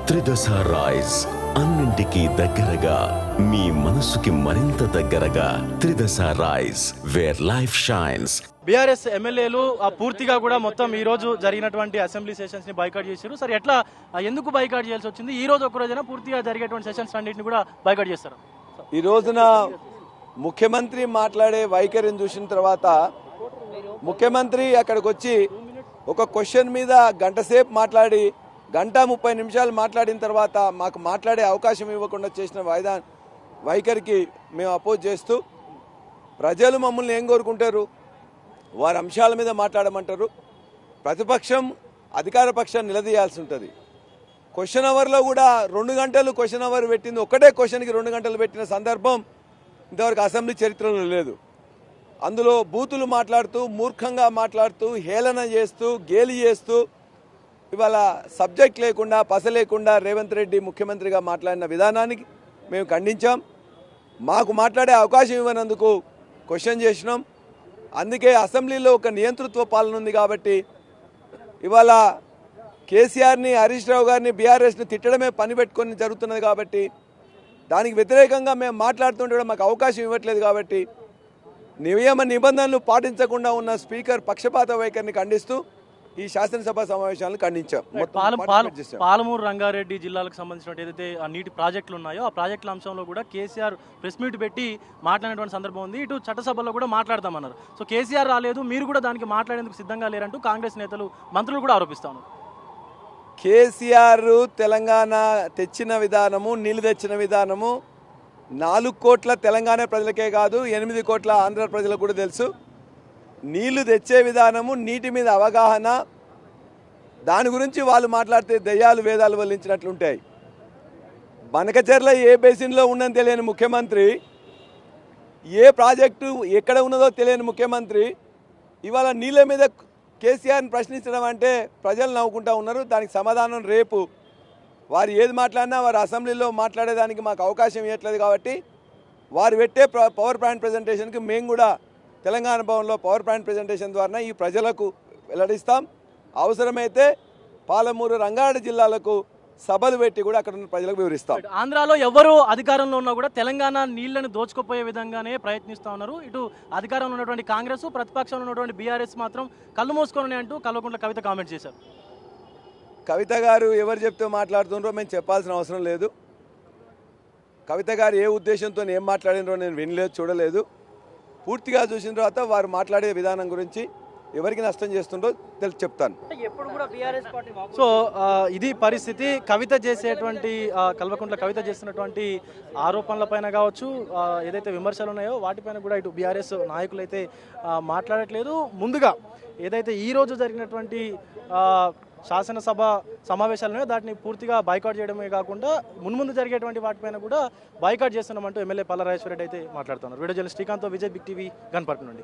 త్రిదశ rice అన్నింటికీ దగ్గరగా మీ మనసుకి మరింత దగ్గరగా Tridasha rice where life shines. BRS ఎమ్మెల్యేలు పూర్తిగా కూడా మొత్తం ఈ రోజు జరిగినటువంటి అసెంబ్లీ సెషన్స్ ని బైకాట్ చేశారు. సరే ఎట్లా ఎందుకు బైకాట్ చేయాల్సి వచ్చింది? ఈ రోజు ఒక రోజైనా పూర్తిగా జరిగేటువంటి సెషన్స్ అన్నింటిని కూడా బైకాట్ చేస్తారు. ఈ రోజున ముఖ్యమంత్రి మాట్లాడే వైఖరిని చూసిన తర్వాత ముఖ్యమంత్రి అక్కడికి వచ్చి ఒక క్వశ్చన్ మీద గంట సేపు మాట్లాడి 1:30 మాట్లాడిన తర్వాత మాకు మాట్లాడే అవకాశం ఇవ్వకుండా చేసిన వైఖరికి మేము అపోజ్ చేస్తూ, ప్రజలు మమ్మల్ని ఏం కోరుకుంటారు, వారి అంశాల మీద మాట్లాడమంటారు. ప్రతిపక్షం అధికార పక్షాన్ని నిలదీయాల్సి ఉంటుంది. క్వశ్చన్ అవర్లో కూడా 2 గంటలు క్వశ్చన్ అవర్ పెట్టింది, ఒక్కటే క్వశ్చన్కి 2 గంటలు పెట్టిన సందర్భం ఇంతవరకు అసెంబ్లీ చరిత్రలో లేదు. అందులో బూతులు మాట్లాడుతూ, మూర్ఖంగా మాట్లాడుతూ, హేళన చేస్తూ, గేలి చేస్తూ, ఇవాళ సబ్జెక్ట్ లేకుండా, పస లేకుండా రేవంత్ రెడ్డి ముఖ్యమంత్రిగా మాట్లాడిన విధానానికి మేము ఖండించాం. మాకు మాట్లాడే అవకాశం ఇవ్వనందుకు క్వశ్చన్ చేసినాం. అందుకే అసెంబ్లీలో ఒక నియంతృత్వ పాలన ఉంది కాబట్టి ఇవాళ కేసీఆర్ని, హరీష్ రావు గారిని, బీఆర్ఎస్ని తిట్టడమే పని పెట్టుకొని జరుగుతున్నది కాబట్టి దానికి వ్యతిరేకంగా మేము మాట్లాడుతుంటే మాకు అవకాశం ఇవ్వట్లేదు. కాబట్టి నియమ నిబంధనలు పాటించకుండా ఉన్న స్పీకర్ పక్షపాత వైఖరిని ఖండిస్తూ ఈ శాసనసభ సమావేశాలను ఖండించాం. పాలమూరు రంగారెడ్డి జిల్లాలకు సంబంధించిన ఏదైతే ఆ నీటి ప్రాజెక్టులు ఉన్నాయో ఆ ప్రాజెక్టుల అంశంలో కూడా కేసీఆర్ ప్రెస్ మీట్ పెట్టి మాట్లాడినటువంటి సందర్భం ఉంది. ఇటు చట్టసభలో కూడా మాట్లాడతామన్నారు. సో కేసీఆర్ రాలేదు, మీరు కూడా దానికి మాట్లాడేందుకు సిద్ధంగా లేరంటూ కాంగ్రెస్ నేతలు, మంత్రులు కూడా ఆరోపిస్తాను. కేసీఆర్ తెలంగాణ తెచ్చిన విధానము, నీళ్లు తెచ్చిన విధానము 4 కోట్ల తెలంగాణ ప్రజలకే కాదు, 8 కోట్ల ఆంధ్ర ప్రజలకు కూడా తెలుసు. నీళ్లు తెచ్చే విధానము, నీటి మీద అవగాహన, దాని గురించి వాళ్ళు మాట్లాడితే దయ్యాలు వేదాలు వల్లించినట్లుంటాయి. బనకచెర్ల ఏ బేసిన్లో ఉందని తెలియని ముఖ్యమంత్రి, ఏ ప్రాజెక్టు ఎక్కడ ఉన్నదో తెలియని ముఖ్యమంత్రి ఇవాళ నీళ్ళ మీద కేసీఆర్ని ప్రశ్నించడం అంటే ప్రజలు నవ్వుకుంటా ఉన్నారు. దానికి సమాధానం రేపు వారు ఏది మాట్లాడినా వారు అసెంబ్లీలో మాట్లాడేదానికి మాకు అవకాశం ఇవ్వట్లేదు. కాబట్టి వారు పెట్టే పవర్ పాయింట్ ప్రజెంటేషన్కి మేము కూడా తెలంగాణ భవన్లో పవర్ పాయింట్ ప్రజెంటేషన్ ద్వారా ఈ ప్రజలకు వెల్లడిస్తాం. అవసరమైతే పాలమూరు రంగారెడ్డి జిల్లాలకు సభలు పెట్టి కూడా అక్కడ ఉన్న ప్రజలకు వివరిస్తాం. ఆంధ్రాలో ఎవరు అధికారంలో ఉన్నా కూడా తెలంగాణ నీళ్లను దోచుకుపోయే విధంగానే ప్రయత్నిస్తూ ఉన్నారు. ఇటు అధికారంలో ఉన్నటువంటి కాంగ్రెస్, ప్రతిపక్షంలో ఉన్నటువంటి బీఆర్ఎస్ మాత్రం కళ్ళు మూసుకొని అంటూ కల్వకుంట్ల కవిత కామెంట్ చేశారు. కవిత గారు ఎవరు చెప్తూ మాట్లాడుతున్నారో మేము చెప్పాల్సిన అవసరం లేదు. కవిత గారు ఏ ఉద్దేశంతో ఏం మాట్లాడినరో నేను వినలేదు, చూడలేదు. పూర్తిగా చూసిన తర్వాత వారు మాట్లాడే విధానం గురించి ఎవరికి నష్టం చేస్తుండో చెప్తాను. సో ఇది పరిస్థితి. కవిత చేసేటువంటి కల్వకుంట్ల కవిత చేస్తున్నటువంటి ఆరోపణలపైన కావచ్చు, ఏదైతే విమర్శలు ఉన్నాయో వాటిపైన కూడా ఇటు బీఆర్ఎస్ నాయకులు అయితే మాట్లాడట్లేదు. ముందుగా ఏదైతే ఈరోజు జరిగినటువంటి శాసనసభ సమావేశాలను వాటిని పూర్తిగా బైకాట్ చేయడమే కాకుండా మున్ముందు జరిగేటువంటి వాటిపైన కూడా బైకాట్ చేస్తున్నామంటూ ఎమ్మెల్యే పల్లా రాజేశ్వర రెడ్డి అయితే మాట్లాడుతున్నారు. Video journalist Srikanth, Vijay, big TV, Ganparthi నుండి.